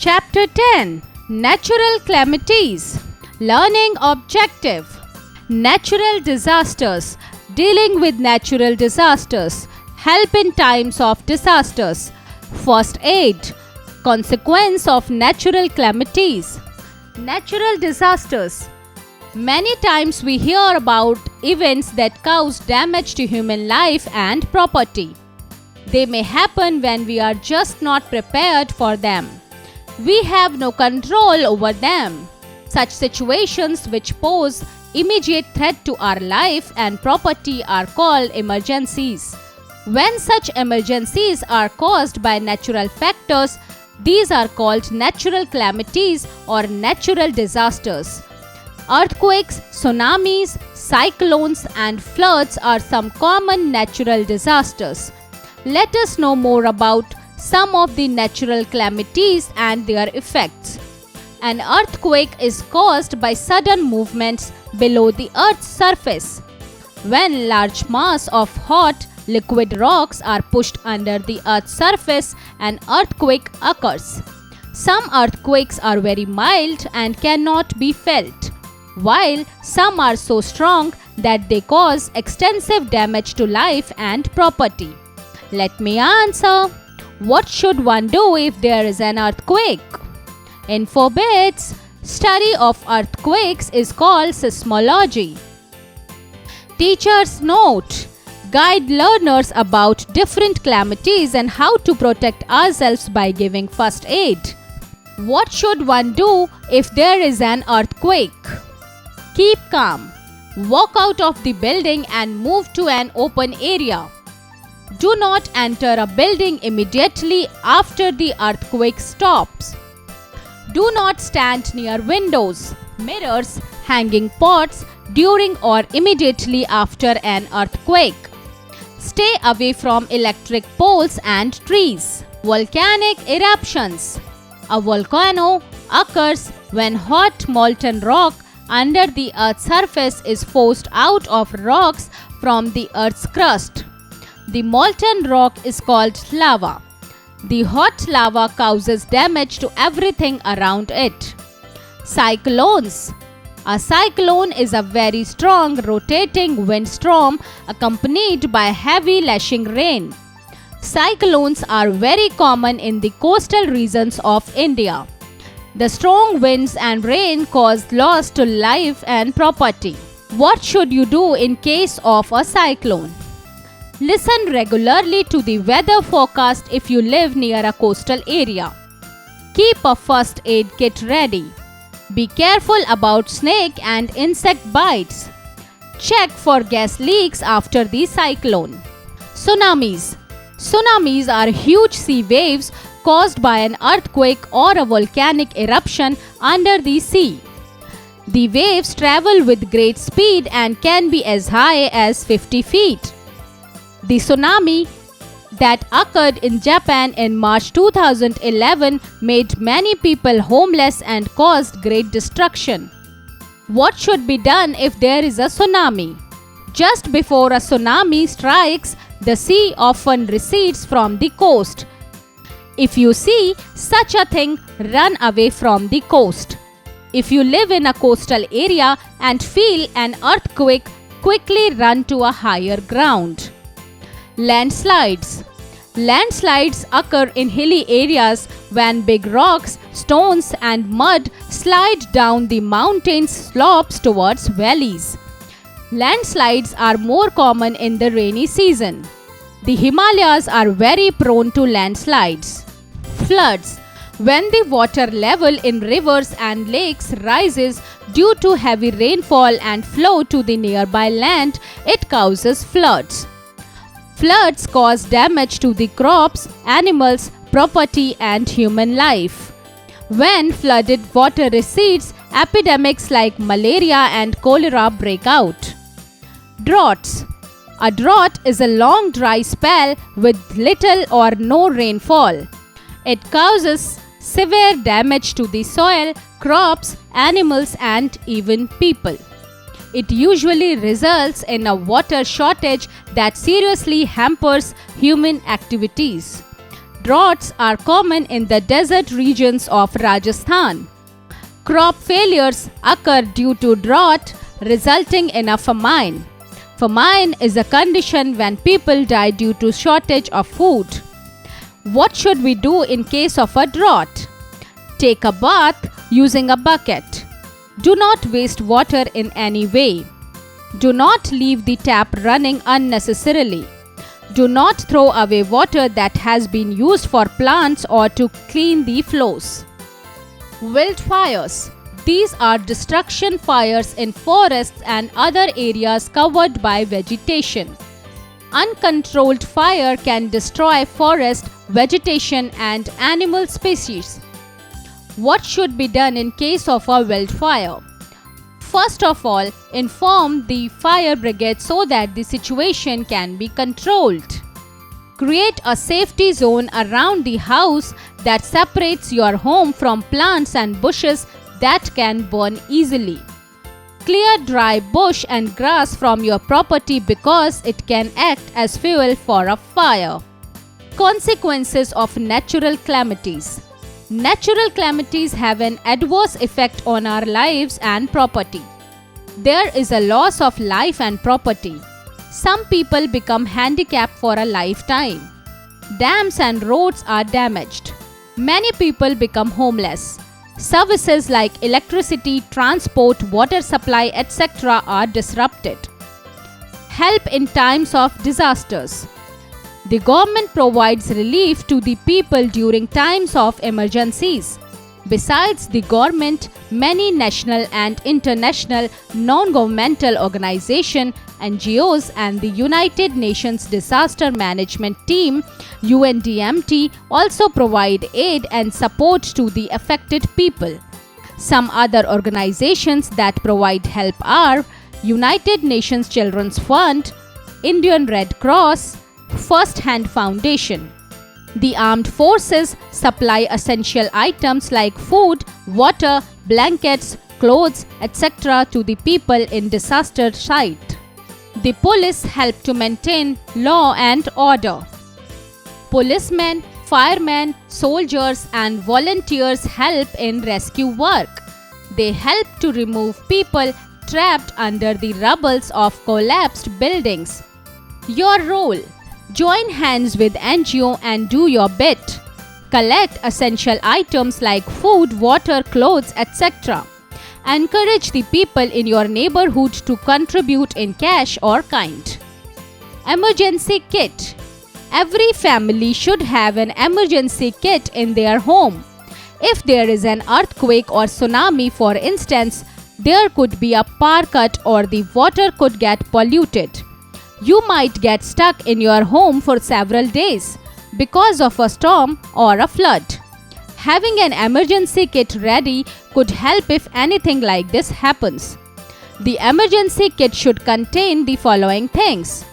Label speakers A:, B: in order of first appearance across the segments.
A: Chapter 10 Natural Calamities. Learning Objective. Natural disasters. Dealing with natural disasters. Help in times of disasters. First aid. Consequence of natural calamities. Natural disasters. Many times we hear about events that cause damage to human life and property. They may happen when we are just not prepared for them. We have no control over them. Such situations which pose immediate threat to our life and property are called emergencies. When such emergencies are caused by natural factors, these are called natural calamities or natural disasters. Earthquakes, tsunamis, cyclones, and floods are some common natural disasters. Let us know more about some of the natural calamities and their effects. An earthquake is caused by sudden movements below the Earth's surface. When large mass of hot, liquid rocks are pushed under the Earth's surface, an earthquake occurs. Some earthquakes are very mild and cannot be felt, while some are so strong that they cause extensive damage to life and property. Let me answer. What should one do if there is an earthquake? In Forbid's study of earthquakes is called seismology. Teachers note, guide learners about different calamities and how to protect ourselves by giving first aid. What should one do if there is an earthquake? Keep calm. Walk out of the building and move to an open area. Do not enter a building immediately after the earthquake stops. Do not stand near windows, mirrors, hanging pots during or immediately after an earthquake. Stay away from electric poles and trees. Volcanic eruptions. A volcano occurs when hot molten rock under the Earth's surface is forced out of rocks from the Earth's crust. The molten rock is called lava. The hot lava causes damage to everything around it. Cyclones. A cyclone is a very strong rotating windstorm accompanied by heavy lashing rain. Cyclones are very common in the coastal regions of India. The strong winds and rain cause loss to life and property. What should you do in case of a cyclone? Listen regularly to the weather forecast if you live near a coastal area. Keep a first aid kit ready. Be careful about snake and insect bites. Check for gas leaks after the cyclone. Tsunamis. Tsunamis are huge sea waves caused by an earthquake or a volcanic eruption under the sea. The waves travel with great speed and can be as high as 50 feet. The tsunami that occurred in Japan in March 2011 made many people homeless and caused great destruction. What should be done if there is a tsunami? Just before a tsunami strikes, the sea often recedes from the coast. If you see such a thing, run away from the coast. If you live in a coastal area and feel an earthquake, quickly run to a higher ground. Landslides. Landslides occur in hilly areas when big rocks, stones, and mud slide down the mountain slopes towards valleys. Landslides are more common in the rainy season. The Himalayas are very prone to landslides. Floods. When the water level in rivers and lakes rises due to heavy rainfall and flow to the nearby land, it causes floods. Floods cause damage to the crops, animals, property, and human life. When flooded water recedes, epidemics like malaria and cholera break out. Droughts. A drought is a long dry spell with little or no rainfall. It causes severe damage to the soil, crops, animals, and even people. It usually results in a water shortage that seriously hampers human activities. Droughts are common in the desert regions of Rajasthan. Crop failures occur due to drought, resulting in a famine. Famine is a condition when people die due to shortage of food. What should we do in case of a drought? Take a bath using a bucket. Do not waste water in any way. Do not leave the tap running unnecessarily. Do not throw away water that has been used for plants or to clean the floors. Wildfires. These are destruction fires in forests and other areas covered by vegetation. Uncontrolled fire can destroy forest, vegetation, and animal species. What should be done in case of a wildfire? First of all, inform the fire brigade so that the situation can be controlled. Create a safety zone around the house that separates your home from plants and bushes that can burn easily. Clear dry bush and grass from your property because it can act as fuel for a fire. Consequences of natural calamities. Natural calamities have an adverse effect on our lives and property. There is a loss of life and property. Some people become handicapped for a lifetime. Dams and roads are damaged. Many people become homeless. Services like electricity, transport, water supply, etc. are disrupted. Help in times of disasters. The government provides relief to the people during times of emergencies. Besides the government, many national and international non-governmental organizations, NGOs, and the United Nations Disaster Management Team (UNDMT) also provide aid and support to the affected people. Some other organizations that provide help are United Nations Children's Fund, Indian Red Cross, First Hand Foundation. The armed forces supply essential items like food, water, blankets, clothes, etc. to the people in disaster site. The police help to maintain law and order. Policemen, firemen, soldiers, and volunteers help in rescue work. They help to remove people trapped under the rubble of collapsed buildings. Your role: join hands with NGO and do your bit. Collect essential items like food, water, clothes, etc. Encourage the people in your neighborhood to contribute in cash or kind. Emergency kit. Every family should have an emergency kit in their home. If there is an earthquake or tsunami, for instance, there could be a power cut or the water could get polluted. You might get stuck in your home for several days because of a storm or a flood. Having an emergency kit ready could help if anything like this happens. The emergency kit should contain the following things: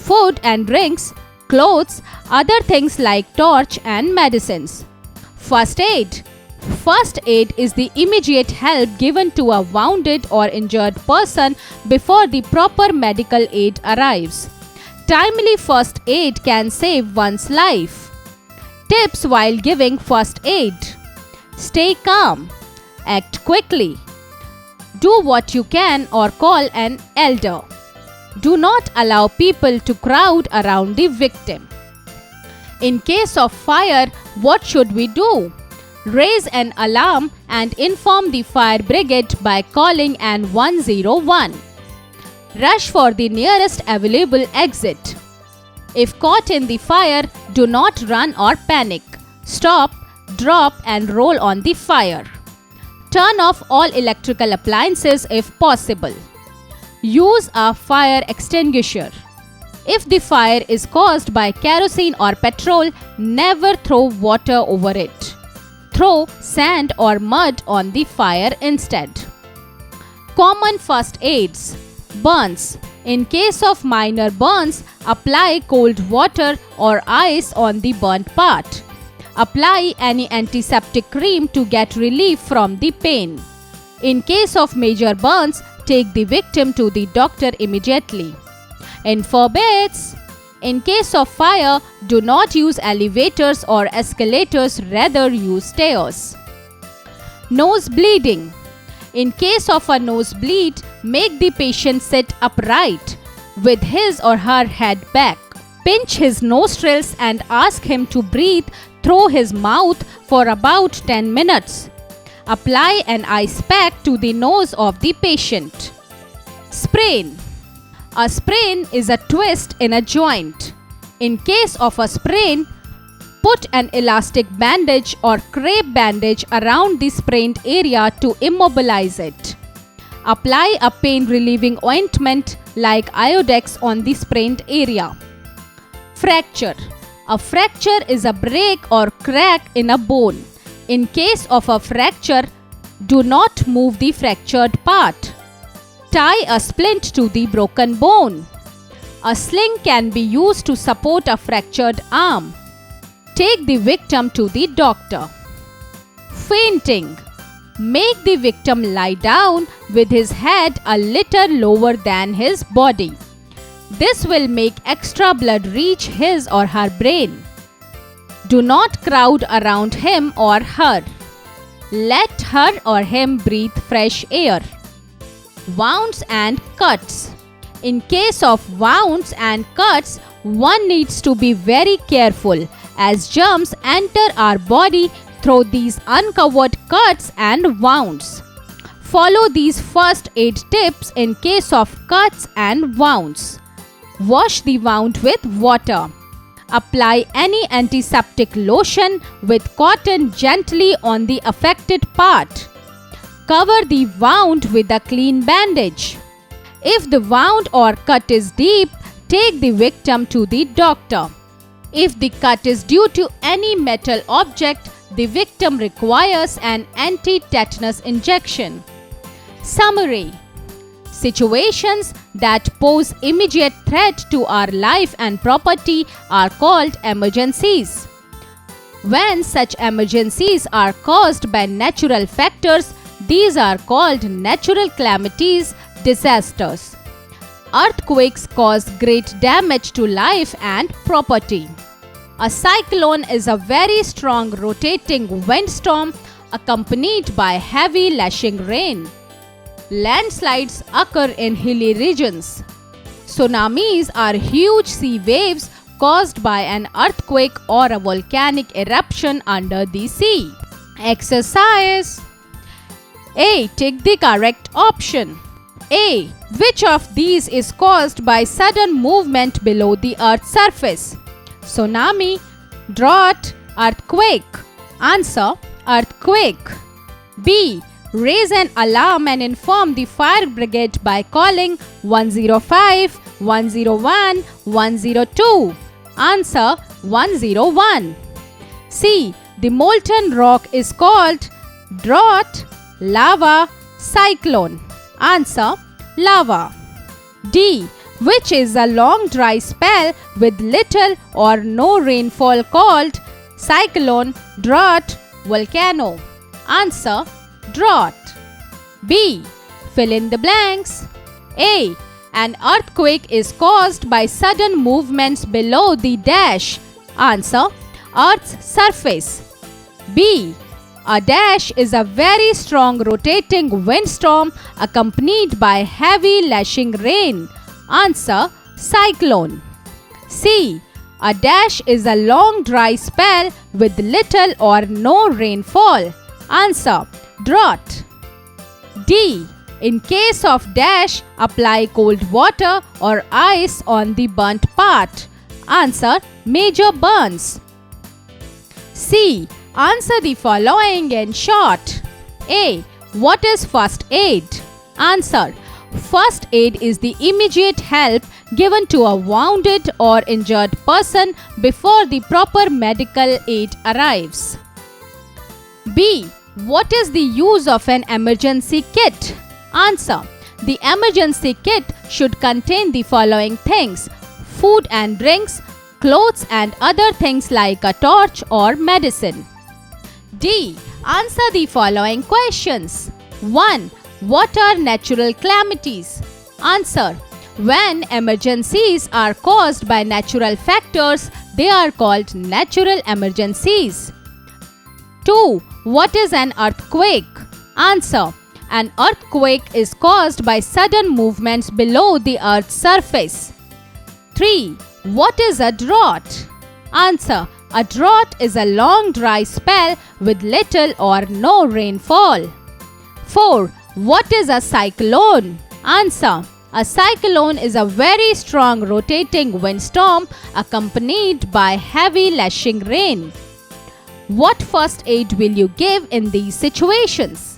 A: food and drinks, clothes, other things like torch and medicines. First aid. First aid is the immediate help given to a wounded or injured person before the proper medical aid arrives. Timely first aid can save one's life. Tips while giving first aid: stay calm, act quickly, do what you can or call an elder. Do not allow people to crowd around the victim. In case of fire, what should we do? Raise an alarm and inform the fire brigade by calling an 101. Rush for the nearest available exit. If caught in the fire, do not run or panic. Stop, drop, and roll on the fire. Turn off all electrical appliances if possible. Use a fire extinguisher. If the fire is caused by kerosene or petrol, never throw water over it. Throw sand or mud on the fire instead. Common first aids. Burns. In case of minor burns, apply cold water or ice on the burnt part. Apply any antiseptic cream to get relief from the pain. In case of major burns, take the victim to the doctor immediately. In forbeds, In case of fire, do not use elevators or escalators, rather use stairs. Nose bleeding. In case of a nosebleed, make the patient sit upright with his or her head back. Pinch his nostrils and ask him to breathe through his mouth for about 10 minutes. Apply an ice pack to the nose of the patient. Sprain. A sprain is a twist in a joint. In case of a sprain, put an elastic bandage or crepe bandage around the sprained area to immobilize it. Apply a pain-relieving ointment like Iodex on the sprained area. Fracture. A fracture is a break or crack in a bone. In case of a fracture, do not move the fractured part. Tie a splint to the broken bone. A sling can be used to support a fractured arm. Take the victim to the doctor. Fainting. Make the victim lie down with his head a little lower than his body. This will make extra blood reach his or her brain. Do not crowd around him or her. Let her or him breathe fresh air. Wounds and cuts. In case of wounds and cuts, one needs to be very careful as germs enter our body through these uncovered cuts and wounds. Follow these first aid tips in case of cuts and wounds. Wash the wound with water. Apply any antiseptic lotion with cotton gently on the affected part. Cover the wound with a clean bandage. If the wound or cut is deep, take the victim to the doctor. If the cut is due to any metal object, the victim requires an anti-tetanus injection. Summary. Situations that pose immediate threat to our life and property are called emergencies. When such emergencies are caused by natural factors, these are called natural calamities, disasters. Earthquakes cause great damage to life and property. A cyclone is a very strong rotating windstorm accompanied by heavy lashing rain. Landslides occur in hilly regions. Tsunamis are huge sea waves caused by an earthquake or a volcanic eruption under the sea. Exercise. A. Take the correct option. A. Which of these is caused by sudden movement below the Earth's surface? Tsunami, drought, earthquake. Answer: earthquake. B. Raise an alarm and inform the fire brigade by calling 105, 101, 102. Answer: 101. C. The molten rock is called drought, lava, cyclone. Answer: lava. D. Which is a long dry spell with little or no rainfall called cyclone, drought, volcano. Answer: drought. B. Fill in the blanks. A. An earthquake is caused by sudden movements below the dash. Answer: Earth's surface. B. A dash is a very strong rotating windstorm accompanied by heavy lashing rain. Answer: cyclone. C. A dash is a long dry spell with little or no rainfall. Answer: drought. D. In case of dash, apply cold water or ice on the burnt part. Answer: major burns. C. Answer the following in short. A. What is first aid? Answer: first aid is the immediate help given to a wounded or injured person before the proper medical aid arrives. B. What is the use of an emergency kit? Answer: the emergency kit should contain the following things: food and drinks, clothes and other things like a torch or medicine. D. Answer the following questions. 1. What are natural calamities? Answer: When emergencies are caused by natural factors, they are called natural emergencies. 2. What is an earthquake? Answer. An earthquake is caused by sudden movements below the earth's surface. 3. What is a drought? Answer. A drought is a long dry spell with little or no rainfall. 4. What is a cyclone? Answer. A cyclone is a very strong rotating windstorm accompanied by heavy lashing rain. What first aid will you give in these situations?